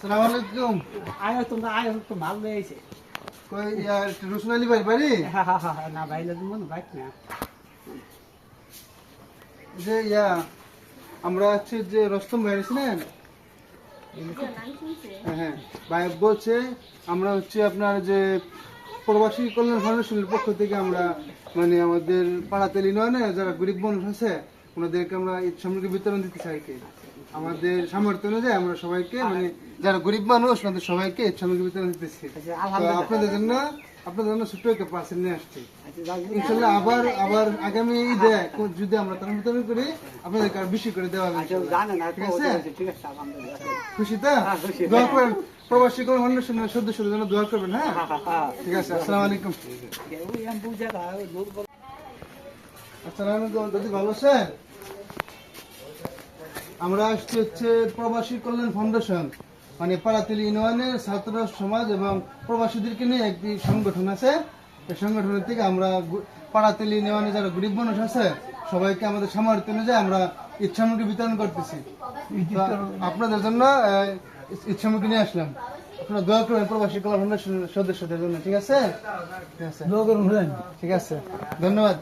আসসালামু আলাইকুম। আয়ো তোমরা আয়ো তো মাল লয়েছে। কই ইয়ার রসুন আলী ভাই বাড়ি? হ্যাঁ না ভাইলে মনে বাইক না। যে ইয়া আমরা হচ্ছে যে রস্তম ভাই ছিলেন, হ্যাঁ ভাই বলছে আমরা হচ্ছে আপনার যে প্রবাসী কল্যাণ ফাউন্ডেশনের পক্ষ থেকে আমরা মানে আমাদের পাড়াতেল ইউনিয়নে যারা গরিব মানুষ আছে ওনাদেরকে আমরা ঈদ সামগ্রী বিতরণ দিতে চাই কি আমাদের সামর্থ্য অনুযায়ী আমরা সবাইকে মানে যারা গরিব মানুষ ওনাদের সবাইকে ঈদ সামগ্রী বিতরণ দিতেছি। তো আপনাদের জন্য ছোট্ট একটা পার্সেল নিয়ে আসছি। ইনশাল্লাহ আবার আবার আগামী ঈদে যদি আমরা তার বিতরণ করি আপনাদেরকে আর বেশি করে দেওয়া হবে। ঠিক আছে? খুশি তো? দোয়া করেন প্রবাসী কল্যাণ ফাউন্ডেশনের সদস্যদের জন্য দোয়া করবেন। হ্যাঁ ঠিক আছে। আসসালামু আলাইকুম। আসসালামু আলাইকুম দাদি, ভালো আছেন? আমরা আসছি হচ্ছে প্রবাসী কল্যাণ ফাউন্ডেশন মানে পাড়াতেল ইউনিয়নের ছাত্র সমাজ এবং প্রবাসীদেরকে নিয়ে একটি সংগঠন আছে। এই সংগঠনের থেকে আমরা পাড়াতেল ইউনিয়নে যারা গরিব মানুষ আছে সবাইকে আমাদের সামর্থ্য অনুযায়ী আমরা ঈদ সামগ্রী বিতরণ করতেছি। তো আপনাদের জন্য ঈদ সামগ্রী নিয়ে আসলাম। আপনারা দোয়া করবেন প্রবাসী কল্যাণ ফাউন্ডেশনের সদস্যদের জন্য। ঠিক আছে? ঠিক আছে, দোয়া করুন। ঠিক আছে, ধন্যবাদ।